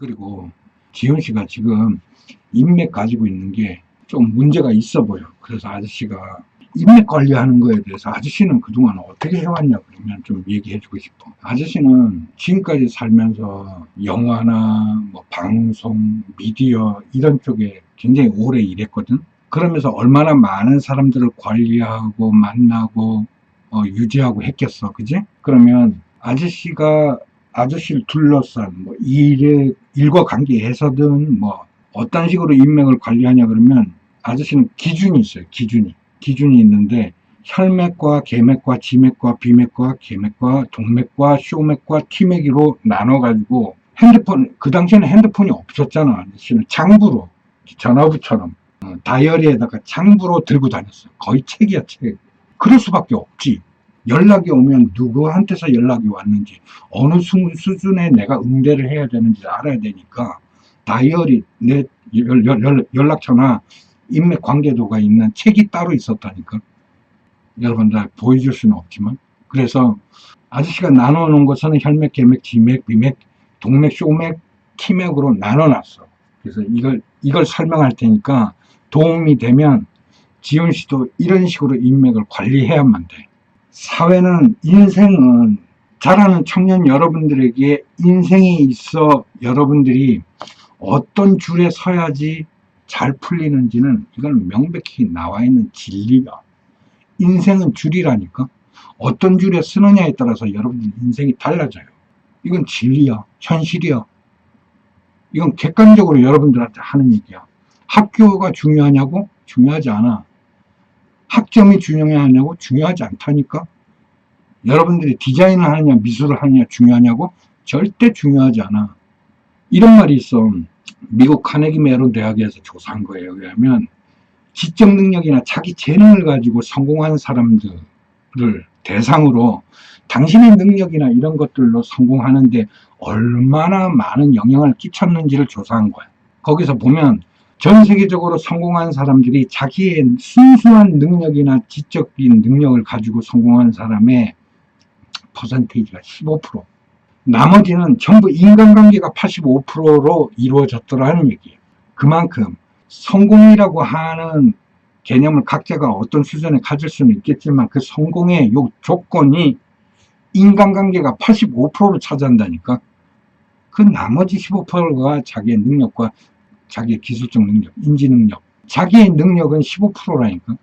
그리고 지훈 씨가 지금 인맥 가지고 있는 게 좀 문제가 있어 보여. 그래서 아저씨가 인맥 관리하는 거에 대해서 아저씨는 그동안 어떻게 해왔냐 그러면 좀 얘기해주고 싶어. 아저씨는 지금까지 살면서 영화나 뭐 방송, 미디어 이런 쪽에 굉장히 오래 일했거든. 그러면서 얼마나 많은 사람들을 관리하고 만나고 유지하고 했겠어, 그지? 그러면 아저씨를 둘러싼 뭐 일과 관계에서든 뭐 어떤 식으로 인맥을 관리하냐 그러면 아저씨는 기준이 있어요. 기준이 있는데 혈맥과 계맥과 지맥과 비맥과 계맥과 동맥과 쇼맥과 티맥으로 나눠가지고 그 당시에는 핸드폰이 없었잖아. 아저씨는 장부로 전화부처럼 다이어리에다가 장부로 들고 다녔어요. 거의 책이야, 책. 그럴 수밖에 없지. 연락이 오면 누구한테서 연락이 왔는지 어느 수준에 내가 응대를 해야 되는지 알아야 되니까 다이어리, 내 연락처나 인맥 관계도가 있는 책이 따로 있었다니까. 여러분들 보여줄 수는 없지만. 그래서 아저씨가 나눠놓은 것은 혈맥, 계맥, 지맥, 비맥, 동맥, 쇼맥, 티맥으로 나눠놨어. 그래서 이걸 설명할 테니까 도움이 되면 지훈 씨도 이런 식으로 인맥을 관리해야만 돼. 인생은 자라는 청년 여러분들에게 인생이 있어 여러분들이 어떤 줄에 서야지 잘 풀리는지는 이건 명백히 나와 있는 진리야. 인생은 줄이라니까. 어떤 줄에 쓰느냐에 따라서 여러분들 인생이 달라져요. 이건 진리야. 현실이야. 이건 객관적으로 여러분들한테 하는 얘기야. 학교가 중요하냐고? 중요하지 않아. 학점이 중요하냐고? 중요하지 않다니까. 여러분들이 디자인을 하느냐 미술을 하느냐 중요하냐고? 절대 중요하지 않아. 이런 말이 있어. 미국 카네기 멜론 대학에서 조사한 거에 의하면 지적 능력이나 자기 재능을 가지고 성공한 사람들을 대상으로 당신의 능력이나 이런 것들로 성공하는데 얼마나 많은 영향을 끼쳤는지를 조사한 거야. 거기서 보면 전 세계적으로 성공한 사람들이 자기의 순수한 능력이나 지적인 능력을 가지고 성공한 사람의 퍼센테이지가 15%, 나머지는 전부 인간관계가 85%로 이루어졌더라는 얘기예요. 그만큼 성공이라고 하는 개념을 각자가 어떤 수준에 가질 수는 있겠지만 그 성공의 요 조건이 인간관계가 85%를 차지한다니까. 그 나머지 15%가 자기의 능력과 자기의 기술적 능력, 인지 능력, 자기의 능력은 15%라니까.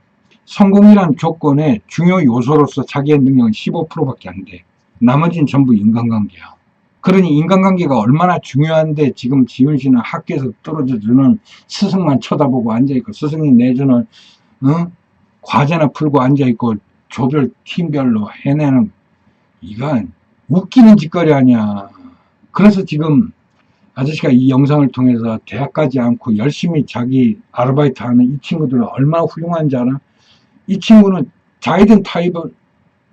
성공이란 조건의 중요 요소로서 자기의 능력은 15%밖에 안 돼. 나머지는 전부 인간관계야. 그러니 인간관계가 얼마나 중요한데 지금 지훈 씨는 학교에서 떨어져주는 스승만 쳐다보고 앉아있고 스승이 내주는 과제나 풀고 앉아있고 조별 팀별로 해내는, 이건 웃기는 짓거리 아니야. 그래서 지금 아저씨가 이 영상을 통해서 대학 가지 않고 열심히 자기 아르바이트 하는 이 친구들은 얼마나 훌륭한지 알아? 이 친구는 자이든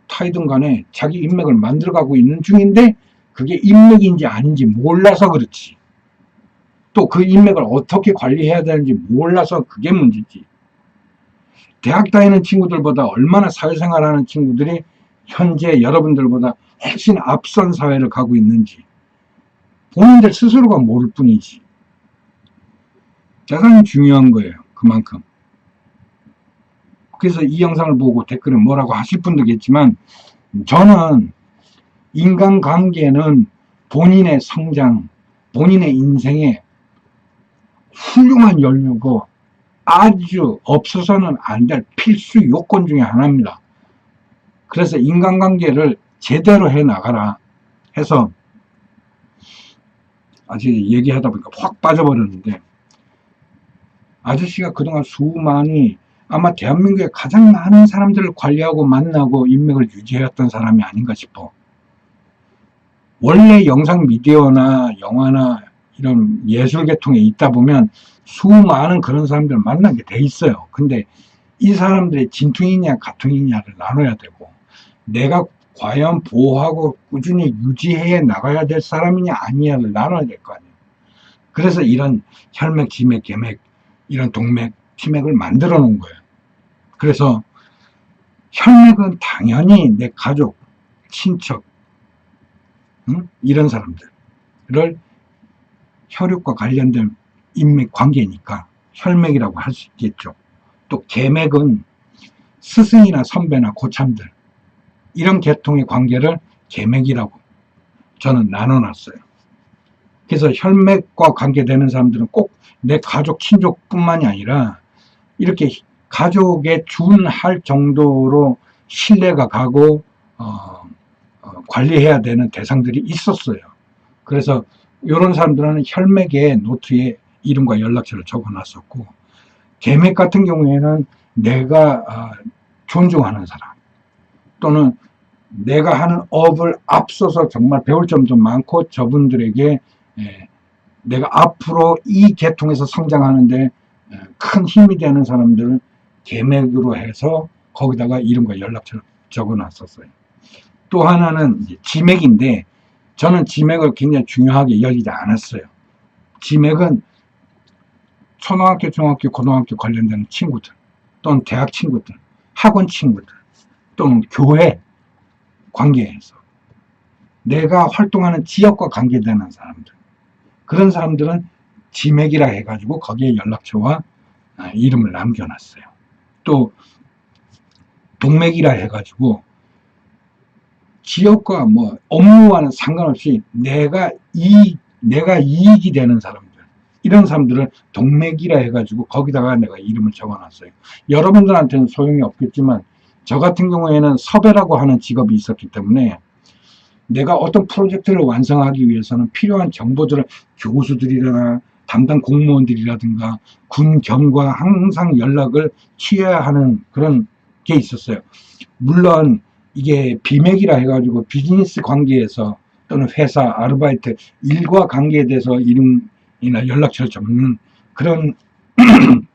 타이든 간에 자기 인맥을 만들어가고 있는 중인데 그게 인맥인지 아닌지 몰라서 그렇지. 또 그 인맥을 어떻게 관리해야 되는지 몰라서 그게 문제지. 대학 다니는 친구들보다 얼마나 사회생활하는 친구들이 현재 여러분들보다 훨씬 앞선 사회를 가고 있는지 본인들 스스로가 모를 뿐이지. 대단히 중요한 거예요. 그만큼. 그래서 이 영상을 보고 댓글에 뭐라고 하실 분도 있겠지만 저는 인간관계는 본인의 성장, 본인의 인생에 훌륭한 연료고 아주 없어서는 안 될 필수 요건 중에 하나입니다. 그래서 인간관계를 제대로 해 나가라 해서 아직 얘기하다 보니까 확 빠져버렸는데, 아저씨가 그동안 아마 대한민국에 가장 많은 사람들을 관리하고 만나고 인맥을 유지해왔던 사람이 아닌가 싶어. 원래 영상 미디어나 영화나 이런 예술 계통에 있다 보면 수많은 그런 사람들을 만나게 돼 있어요. 근데 이 사람들의 진퉁이냐 가퉁이냐를 나눠야 되고 내가 과연 보호하고 꾸준히 유지해 나가야 될 사람이냐 아니냐를 나눠야 될 거 아니에요. 그래서 이런 혈맥, 지맥, 계맥, 이런 동맥, 티맥을 만들어 놓은 거예요. 그래서 혈맥은 당연히 내 가족, 친척, 이런 사람들을 혈육과 관련된 인맥 관계니까 혈맥이라고 할 수 있겠죠. 또 계맥은 스승이나 선배나 고참들, 이런 계통의 관계를 계맥이라고 저는 나눠놨어요. 그래서 혈맥과 관계되는 사람들은 꼭 내 가족, 친족뿐만이 아니라 이렇게 가족에 준할 정도로 신뢰가 가고 관리해야 되는 대상들이 있었어요. 그래서 이런 사람들은 혈맥의 노트에 이름과 연락처를 적어놨었고, 계맥 같은 경우에는 내가 존중하는 사람, 또는 내가 하는 업을 앞서서 정말 배울 점도 많고 저분들에게 내가 앞으로 이 계통에서 성장하는데 큰 힘이 되는 사람들을 계맥으로 해서 거기다가 이름과 연락처를 적어놨었어요. 또 하나는 이제 지맥인데, 저는 지맥을 굉장히 중요하게 여기지 않았어요. 지맥은 초등학교, 중학교, 고등학교 관련되는 친구들, 또는 대학 친구들, 학원 친구들, 또는 교회 관계에서 내가 활동하는 지역과 관계되는 사람들, 그런 사람들은 지맥이라 해가지고 거기에 연락처와 이름을 남겨놨어요. 또 동맥이라 해가지고 지역과 뭐 업무와는 상관없이 내가 이익이 되는 사람들, 이런 사람들을 동맥이라 해가지고 거기다가 내가 이름을 적어놨어요. 여러분들한테는 소용이 없겠지만 저 같은 경우에는 섭외라고 하는 직업이 있었기 때문에 내가 어떤 프로젝트를 완성하기 위해서는 필요한 정보들을 교수들이나 담당 공무원들이라든가 군경과 항상 연락을 취해야 하는 그런 게 있었어요. 물론 이게 비맥이라 해가지고 비즈니스 관계에서 또는 회사, 아르바이트, 일과 관계에 대해서 이름이나 연락처를 적는 그런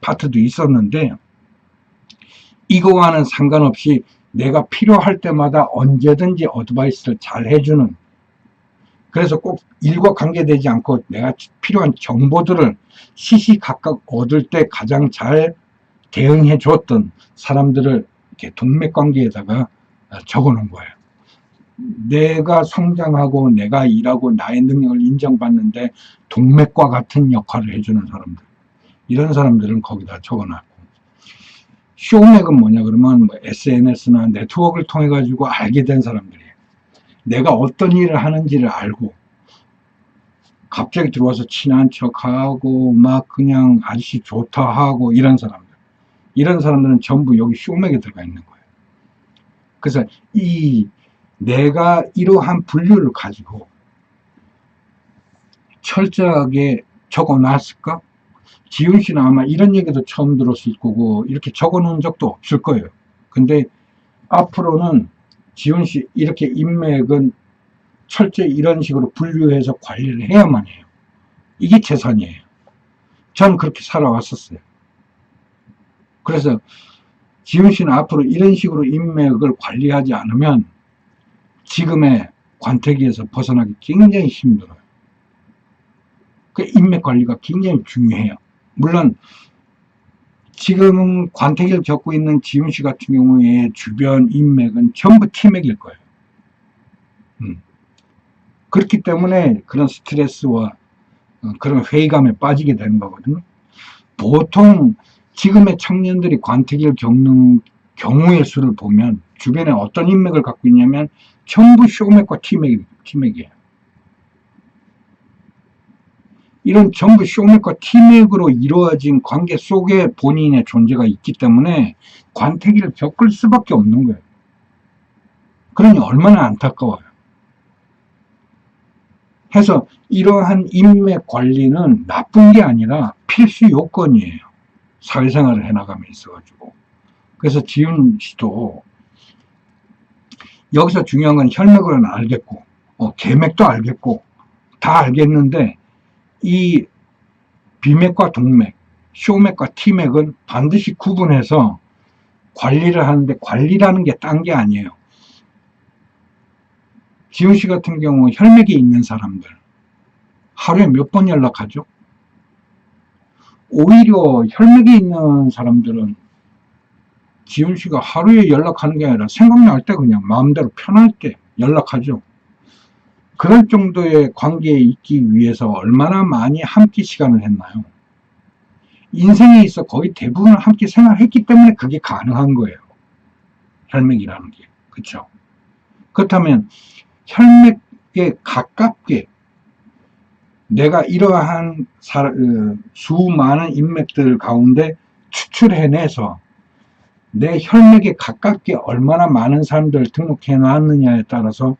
파트도 있었는데, 이거와는 상관없이 내가 필요할 때마다 언제든지 어드바이스를 잘 해주는, 그래서 꼭 일과 관계되지 않고 내가 필요한 정보들을 시시각각 얻을 때 가장 잘 대응해 줬던 사람들을 이렇게 동맥관계에다가 적어 놓은 거예요. 내가 성장하고 내가 일하고 나의 능력을 인정받는데 동맥과 같은 역할을 해주는 사람들, 이런 사람들은 거기다 적어 놨고, 쇼맥은 뭐냐 그러면 뭐 SNS나 네트워크를 통해 가지고 알게 된 사람들이에요. 내가 어떤 일을 하는지를 알고 갑자기 들어와서 친한 척하고 막 그냥 아저씨 좋다 하고, 이런 사람들은 전부 여기 쇼맥에 들어가 있는 거예요. 그래서 내가 이러한 분류를 가지고 철저하게 적어 놨을까? 지훈 씨는 아마 이런 얘기도 처음 들었을 거고 이렇게 적어 놓은 적도 없을 거예요. 근데 앞으로는 지훈 씨 이렇게 인맥은 철저히 이런 식으로 분류해서 관리를 해야만 해요. 이게 재산이에요. 전 그렇게 살아왔었어요. 그래서 지훈 씨는 앞으로 이런 식으로 인맥을 관리하지 않으면 지금의 관태기에서 벗어나기 굉장히 힘들어요. 그 인맥 관리가 굉장히 중요해요. 물론 지금 관태기를 겪고 있는 지훈 씨 같은 경우에 주변 인맥은 전부 티맥일 거예요. 그렇기 때문에 그런 스트레스와 그런 회의감에 빠지게 되는 거거든요. 보통 지금의 청년들이 관태기를 겪는 경우의 수를 보면 주변에 어떤 인맥을 갖고 있냐면 전부 쇼맥과 티맥이에요. 이런 전부 쇼맥과 티맥으로 이루어진 관계 속에 본인의 존재가 있기 때문에 관태기를 겪을 수밖에 없는 거예요. 그러니 얼마나 안타까워요. 해서 이러한 인맥 관리는 나쁜 게 아니라 필수 요건이에요. 사회생활을 해나감에 있어가지고. 그래서 지훈 씨도 여기서 중요한 건 혈맥은 알겠고 계맥도 알겠고 다 알겠는데 이 비맥과 동맥, 쇼맥과 티맥은 반드시 구분해서 관리를 하는데, 관리라는 게 딴 게 아니에요. 지훈 씨 같은 경우 혈맥이 있는 사람들 하루에 몇 번 연락하죠? 오히려 혈맥이 있는 사람들은 지훈 씨가 하루에 연락하는 게 아니라 생각날 때 그냥 마음대로 편할 때 연락하죠. 그럴 정도의 관계에 있기 위해서 얼마나 많이 함께 시간을 했나요? 인생에 있어 거의 대부분 함께 생활했기 때문에 그게 가능한 거예요. 혈맥이라는 게. 그렇죠? 그렇다면 혈맥에 가깝게 내가 이러한 수많은 인맥들 가운데 추출해내서 내 혈맥에 가깝게 얼마나 많은 사람들을 등록해 놨느냐에 따라서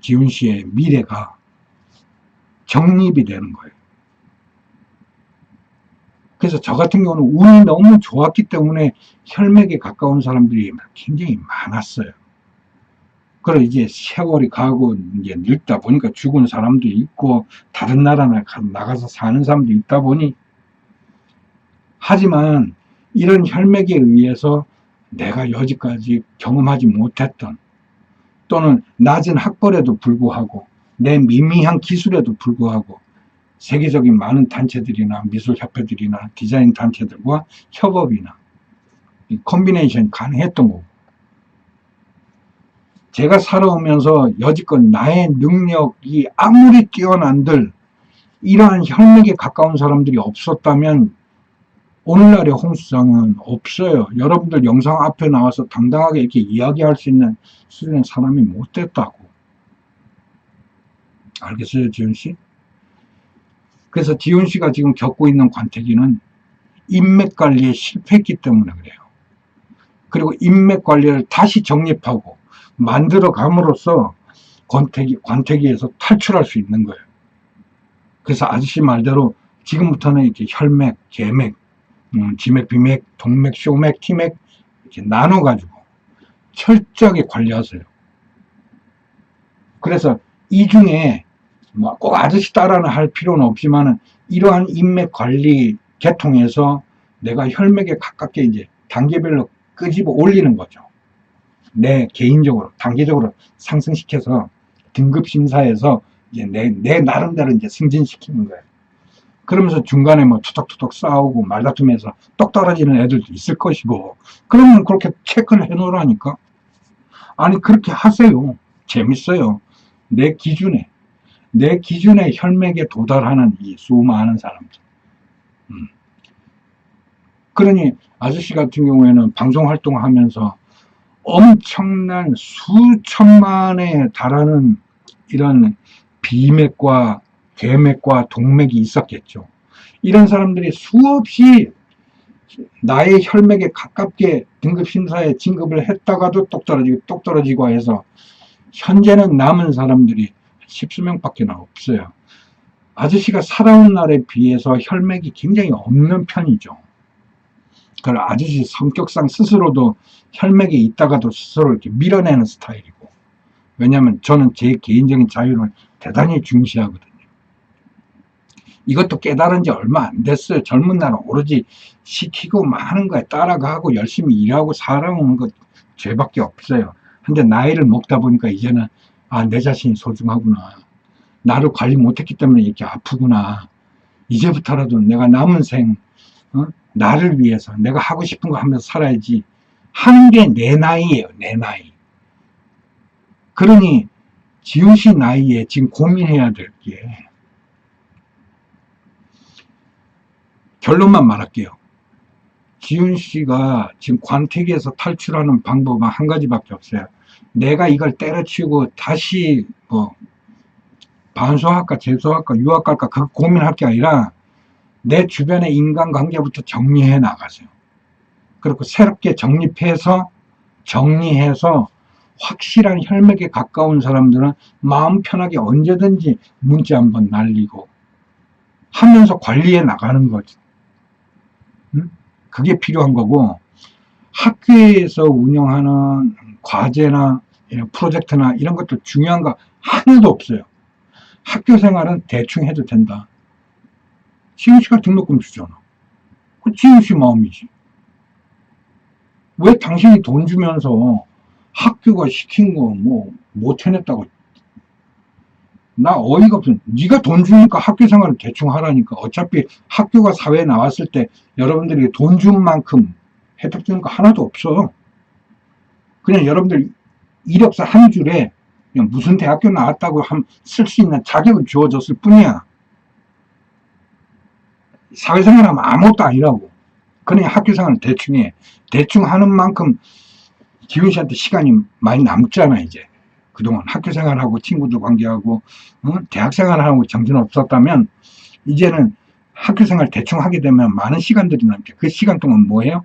지훈 씨의 미래가 정립이 되는 거예요. 그래서 저 같은 경우는 운이 너무 좋았기 때문에 혈맥에 가까운 사람들이 굉장히 많았어요. 그래 이제 세월이 가고 이제 늙다 보니까 죽은 사람도 있고 다른 나라 나가서 사는 사람도 있다 보니, 하지만 이런 혈맥에 의해서 내가 여지까지 경험하지 못했던, 또는 낮은 학벌에도 불구하고 내 미미한 기술에도 불구하고 세계적인 많은 단체들이나 미술협회들이나 디자인 단체들과 협업이나 콤비네이션이 가능했던 거고, 제가 살아오면서 여지껏 나의 능력이 아무리 뛰어난들 이러한 혈맥에 가까운 사람들이 없었다면 오늘날의 홍수장은 없어요. 여러분들 영상 앞에 나와서 당당하게 이렇게 이야기할 수 있는 수준의 사람이 못 됐다고. 알겠어요, 지훈씨? 그래서 지훈씨가 지금 겪고 있는 관태기는 인맥 관리에 실패했기 때문에 그래요. 그리고 인맥 관리를 다시 정립하고 만들어 감으로써 관태기에서 탈출할 수 있는 거예요. 그래서 아저씨 말대로 지금부터는 이렇게 혈맥, 계맥, 지맥, 비맥, 동맥, 쇼맥, 티맥 이렇게 나눠가지고 철저하게 관리하세요. 그래서 이 중에 뭐 꼭 아저씨 따라는 할 필요는 없지만은 이러한 인맥 관리 계통에서 내가 혈맥에 가깝게 이제 단계별로 끄집어 올리는 거죠. 내 개인적으로 단계적으로 상승시켜서 등급 심사에서 이제 내 나름대로 이제 승진시키는 거예요. 그러면서 중간에 뭐 투덕투덕 싸우고 말다툼해서 똑 떨어지는 애들도 있을 것이고, 그러면 그렇게 체크를 해놓으라니까. 아니 그렇게 하세요. 재밌어요. 내 기준에 혈맥에 도달하는 이 수많은 사람들. 그러니 아저씨 같은 경우에는 방송 활동하면서 엄청난 수천만에 달하는 이런 비맥과 계맥과 동맥이 있었겠죠. 이런 사람들이 수없이 나의 혈맥에 가깝게 등급 심사에 진급을 했다가도 똑 떨어지고 해서 현재는 남은 사람들이 십수명밖에 없어요. 아저씨가 살아온 날에 비해서 혈맥이 굉장히 없는 편이죠. 그걸 아저씨 성격상 스스로도 혈맥에 있다가도 스스로 이렇게 밀어내는 스타일이고, 왜냐하면 저는 제 개인적인 자유를 대단히 중시하거든요. 이것도 깨달은 지 얼마 안 됐어요. 젊은 날은 오로지 시키고 많은 거에 따라가고 열심히 일하고 살아오는 것 죄밖에 없어요. 근데 나이를 먹다 보니까 이제는 내 자신이 소중하구나. 나를 관리 못했기 때문에 이렇게 아프구나. 이제부터라도 내가 남은 생 나를 위해서 내가 하고 싶은 거 하면서 살아야지 하는 게 내 나이예요. 내 나이. 그러니 지훈 씨 나이에 지금 고민해야 될 게, 결론만 말할게요. 지훈 씨가 지금 관택에서 탈출하는 방법은 한 가지밖에 없어요. 내가 이걸 때려치우고 다시 뭐 반수학과, 재수학과, 유학갈까 그 고민할 게 아니라 내 주변의 인간관계부터 정리해 나가세요. 그리고 새롭게 정리해서 확실한 혈맥에 가까운 사람들은 마음 편하게 언제든지 문자 한번 날리고 하면서 관리해 나가는 거죠. 그게 필요한 거고, 학교에서 운영하는 과제나 프로젝트나 이런 것도 중요한 거 하나도 없어요. 학교 생활은 대충 해도 된다. 지훈 씨가 등록금 주잖아. 그 지훈 씨 마음이지. 왜 당신이 돈 주면서 학교가 시킨 거 뭐 못 해냈다고. 나 어이가 없어. 네가 돈 주니까 학교 생활을 대충 하라니까. 어차피 학교가 사회에 나왔을 때 여러분들이 돈 준 만큼 혜택 주는 거 하나도 없어. 그냥 여러분들 이력서 한 줄에 그냥 무슨 대학교 나왔다고 쓸 수 있는 자격을 주어졌을 뿐이야. 사회생활하면 아무것도 아니라고. 그냥 학교생활을 대충 해. 대충 하는 만큼 기훈 씨한테 시간이 많이 남잖아. 이제 그동안 학교생활하고 친구들 관계하고 대학생활하고 정신 없었다면 이제는 학교생활 대충 하게 되면 많은 시간들이 남죠. 그 시간 동안 뭐예요?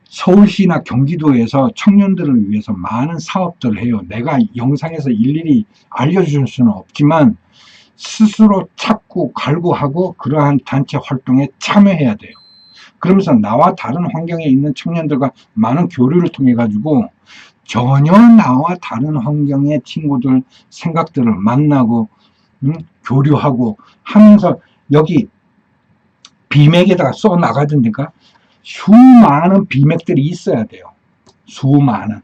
서울시나 경기도에서 청년들을 위해서 많은 사업들을 해요. 내가 영상에서 일일이 알려줄 수는 없지만 스스로 찾고 갈구하고 그러한 단체 활동에 참여해야 돼요. 그러면서 나와 다른 환경에 있는 청년들과 많은 교류를 통해 가지고 전혀 나와 다른 환경의 친구들 생각들을 만나고 교류하고 하면서 여기 비맥에다가 써 나가던데가 수많은 비맥들이 있어야 돼요. 수많은.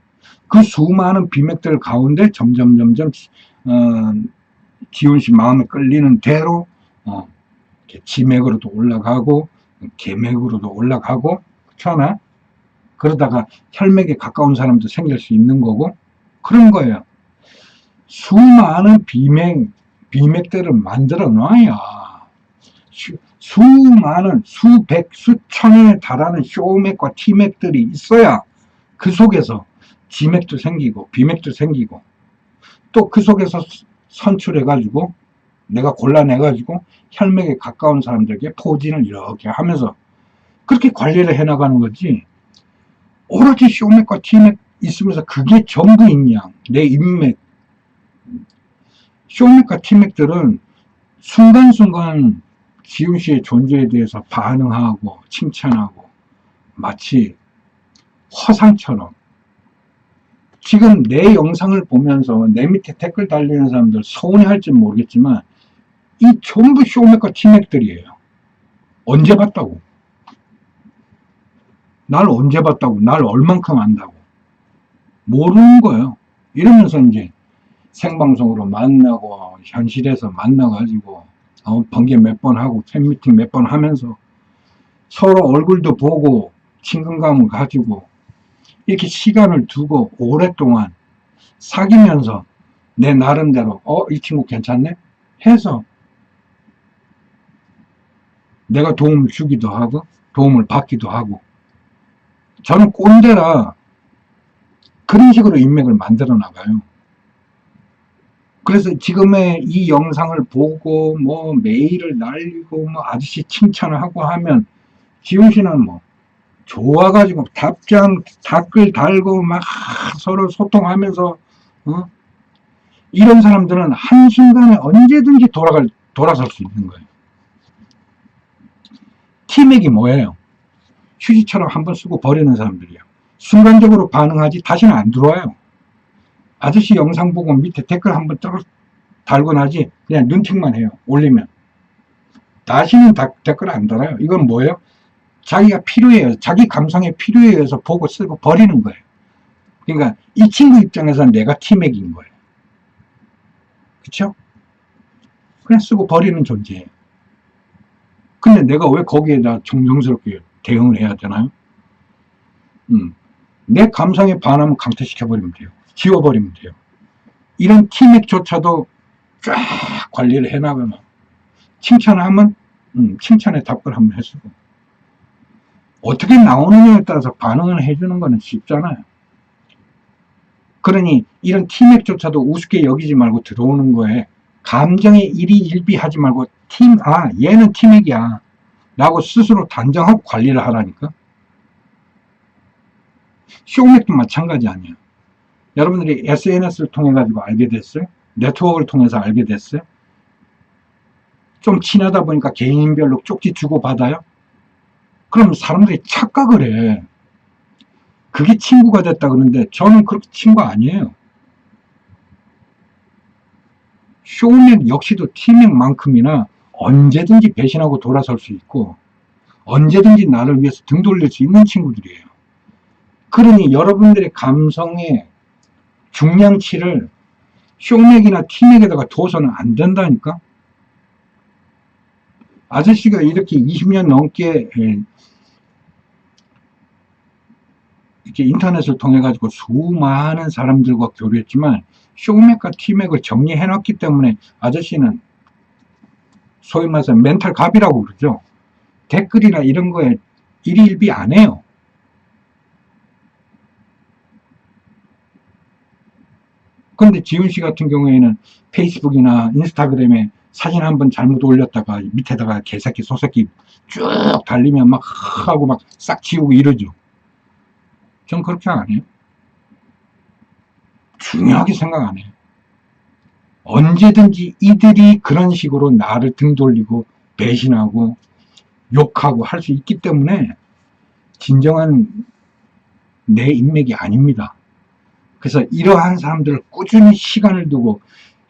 그 수많은 비맥들 가운데 점점 기훈 씨 마음에 끌리는 대로 지맥으로도 올라가고 계맥으로도 올라가고 그렇잖아. 그러다가 혈맥에 가까운 사람도 생길 수 있는 거고 그런 거예요. 수많은 비맥들을 만들어 놔야 수많은 수백 수천에 달하는 쇼맥과 T맥들이 있어야 그 속에서 G맥도 생기고 B맥도 생기고 또 그 속에서 선출해 가지고 내가 골라내 가지고 혈맥에 가까운 사람들에게 포진을 이렇게 하면서 그렇게 관리를 해 나가는 거지. 오로지 쇼맥과 T맥 있으면서 그게 전부인 양, 내 인맥. 쇼맥과 T맥들은 순간순간 기훈 씨의 존재에 대해서 반응하고 칭찬하고 마치 허상처럼 지금 내 영상을 보면서 내 밑에 댓글 달리는 사람들 서운해할지 모르겠지만 이 전부 쇼맥과 T맥들이에요. 언제 봤다고? 날 언제 봤다고? 날 얼만큼 안다고? 모르는 거예요. 이러면서 이제 생방송으로 만나고 현실에서 만나가지고 번개 몇 번 하고 팬미팅 몇 번 하면서 서로 얼굴도 보고 친근감을 가지고 이렇게 시간을 두고 오랫동안 사귀면서 내 나름대로 이 친구 괜찮네? 해서 내가 도움을 주기도 하고 도움을 받기도 하고 저는 꼰대라 그런 식으로 인맥을 만들어 나가요. 그래서 지금의 이 영상을 보고 뭐 메일을 날리고 뭐 아저씨 칭찬을 하고 하면 기훈 씨는 뭐 좋아가지고 댓글 달고 막 서로 소통하면서 이런 사람들은 한순간에 언제든지 돌아설 수 있는 거예요. 티맥이 뭐예요? 휴지처럼 한번 쓰고 버리는 사람들이에요. 순간적으로 반응하지 다시는 안 들어와요. 아저씨 영상 보고 밑에 댓글 한번 달고 나지 그냥 눈팅만 해요. 올리면 다시는 댓글 안 달아요. 이건 뭐예요? 자기가 필요해요. 자기 감성에 필요해 해서 보고 쓰고 버리는 거예요. 그러니까 이 친구 입장에서는 내가 티맥인 거예요. 그쵸? 그냥 쓰고 버리는 존재예요. 근데 내가 왜 거기에다 정성스럽게 대응을 해야 되나요? 내 감성에 반하면 강퇴시켜버리면 돼요. 지워버리면 돼요. 이런 티맥조차도 쫙 관리를 해나가면 칭찬하면 칭찬에 답글 한번 해주고 어떻게 나오느냐에 따라서 반응을 해주는 거는 쉽잖아요. 그러니 이런 티맥조차도 우습게 여기지 말고 들어오는 거에 감정에 일희일비하지 말고 얘는 티맥이야 라고 스스로 단정하고 관리를 하라니까. 쇼맥도 마찬가지 아니에요. 여러분들이 SNS를 통해 가지고 알게 됐어요? 네트워크를 통해서 알게 됐어요? 좀 친하다 보니까 개인별로 쪽지 주고받아요? 그럼 사람들이 착각을 해. 그게 친구가 됐다 그러는데 저는 그렇게 친구 아니에요. 쇼맥 역시도 티맥만큼이나 언제든지 배신하고 돌아설 수 있고 언제든지 나를 위해서 등 돌릴 수 있는 친구들이에요. 그러니 여러분들의 감성의 중량치를 쇼맥이나 티맥에다가 둬서는 안 된다니까. 아저씨가 이렇게 20년 넘게 이렇게 인터넷을 통해 가지고 수많은 사람들과 교류했지만 쇼맥과 티맥을 정리해 놨기 때문에 아저씨는 소위 말해서 멘탈 갑이라고 그러죠. 댓글이나 이런 거에 일희일비 안 해요. 근데 지훈 씨 같은 경우에는 페이스북이나 인스타그램에 사진 한번 잘못 올렸다가 밑에다가 개새끼 소새끼 쭉 달리면 막 하고 막 싹 지우고 이러죠. 전 그렇게 안 해요. 중요하게 생각 안 해요. 언제든지 이들이 그런 식으로 나를 등 돌리고 배신하고 욕하고 할 수 있기 때문에 진정한 내 인맥이 아닙니다. 그래서 이러한 사람들을 꾸준히 시간을 두고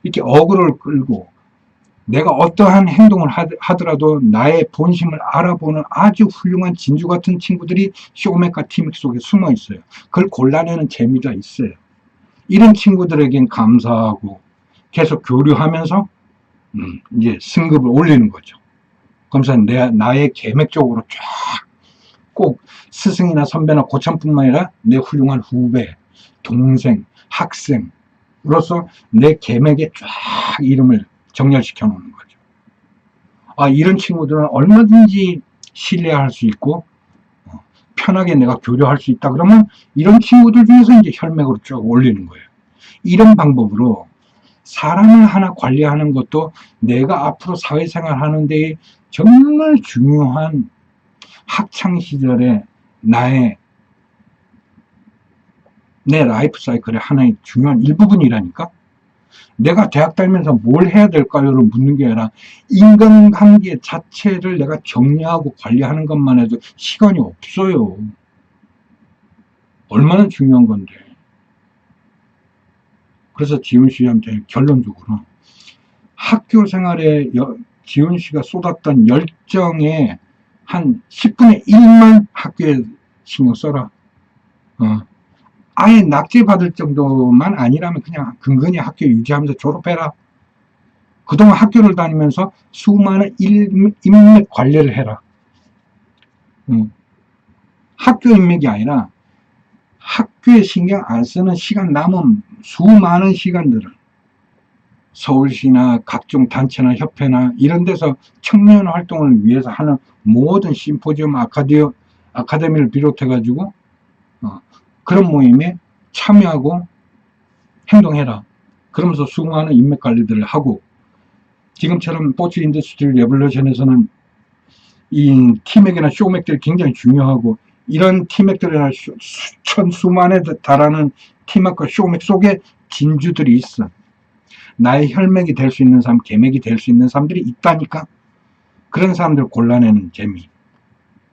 이렇게 어그로를 끌고 내가 어떠한 행동을 하더라도 나의 본심을 알아보는 아주 훌륭한 진주 같은 친구들이 쇼맥과 티맥 속에 숨어 있어요. 그걸 골라내는 재미가 있어요. 이런 친구들에겐 감사하고 계속 교류하면서 이제 승급을 올리는 거죠. 그러면서 나의 계맥적으로 쫙 꼭 스승이나 선배나 고참뿐만 아니라 내 훌륭한 후배, 동생, 학생으로서 내 계맥에 쫙 이름을 정렬시켜 놓는 거죠. 이런 친구들은 얼마든지 신뢰할 수 있고 편하게 내가 교류할 수 있다 그러면 이런 친구들 중에서 이제 혈맥으로 쭉 올리는 거예요. 이런 방법으로 사람을 하나 관리하는 것도 내가 앞으로 사회생활 하는데 정말 중요한 학창시절에 내 라이프 사이클의 하나의 중요한 일부분이라니까. 내가 대학 다니면서 뭘 해야 될까요를 묻는 게 아니라 인간관계 자체를 내가 정리하고 관리하는 것만 해도 시간이 없어요. 얼마나 중요한 건데. 그래서 지훈 씨한테 결론적으로 학교 생활에 지훈 씨가 쏟았던 열정의 한 10분의 1만 학교에 신경 써라. 아예 낙제 받을 정도만 아니라면 그냥 근근히 학교 유지하면서 졸업해라. 그동안 학교를 다니면서 수많은 인맥 관리를 해라. 학교 인맥이 아니라 학교에 신경 안 쓰는 시간 남은 수많은 시간들을 서울시나 각종 단체나 협회나 이런 데서 청년 활동을 위해서 하는 모든 심포지엄 아카데미를 비롯해 가지고 그런 모임에 참여하고 행동해라. 그러면서 수많은 인맥 관리들을 하고 지금처럼 포츠 인더스트리 레볼루션에서는 이 티맥이나 쇼맥들이 굉장히 중요하고 이런 티맥들이나 수만에 달하는 티맥과 쇼맥 속에 진주들이 있어. 나의 혈맥이 될 수 있는 사람, 계맥이 될 수 있는 사람들이 있다니까. 그런 사람들 골라내는 재미.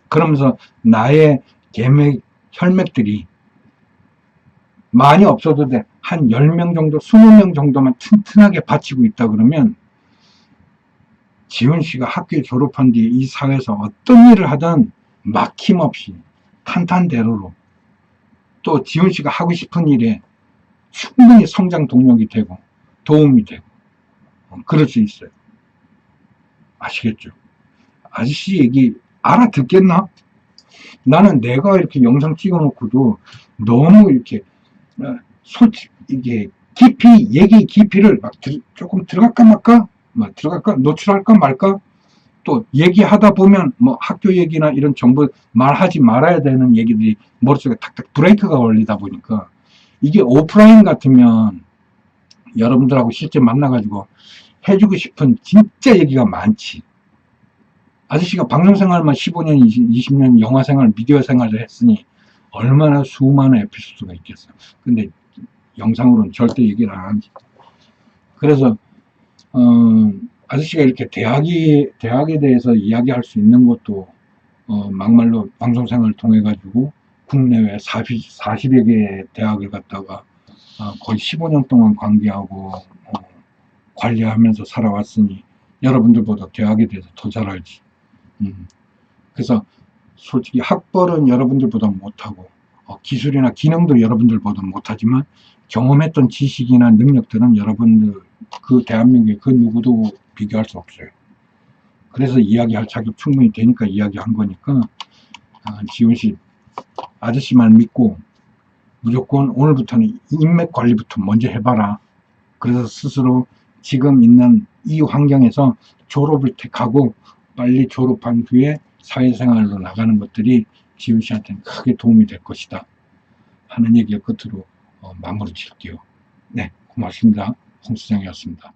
그러면서 나의 계맥, 혈맥들이 많이 없어도 돼. 한 10명 정도, 20명 정도만 튼튼하게 받치고 있다 그러면 지훈 씨가 학교에 졸업한 뒤에 이 사회에서 어떤 일을 하든 막힘없이 탄탄대로로 또 지훈 씨가 하고 싶은 일에 충분히 성장 동력이 되고 도움이 되고 그럴 수 있어요. 아시겠죠? 아저씨 얘기 알아듣겠나? 나는 내가 이렇게 영상 찍어놓고도 너무 이렇게 이게 얘기 깊이를 막 조금 들어갈까 말까? 노출할까 말까? 또 얘기하다 보면 뭐 학교 얘기나 이런 정보 말하지 말아야 되는 얘기들이 머릿속에 탁탁 브레이크가 걸리다 보니까 이게 오프라인 같으면 여러분들하고 실제 만나가지고 해주고 싶은 진짜 얘기가 많지. 아저씨가 방송생활만 15년, 20년 영화생활, 미디어생활을 했으니 얼마나 수많은 에피소드가 있겠어. 근데 영상으로는 절대 얘기를 안 하지. 그래서 아저씨가 이렇게 대학에 대해서 이야기할 수 있는 것도 막말로 방송생활을 통해 가지고 국내외 40여 개의 대학을 갔다가 거의 15년 동안 관계하고 관리하면서 살아왔으니 여러분들보다 대학에 대해서 더 잘 알지. 그래서 솔직히 학벌은 여러분들보다 못하고 기술이나 기능도 여러분들보다 못하지만 경험했던 지식이나 능력들은 여러분들 그 대한민국의 그 누구도 비교할 수 없어요. 그래서 이야기할 자격 충분히 되니까 이야기한 거니까 지훈씨 아저씨만 믿고 무조건 오늘부터는 인맥 관리부터 먼저 해봐라. 그래서 스스로 지금 있는 이 환경에서 졸업을 택하고 빨리 졸업한 후에 사회생활로 나가는 것들이 지훈 씨한테는 크게 도움이 될 것이다 하는 얘기를 끝으로 마무리 지을게요. 네, 고맙습니다. 홍 수장이었습니다.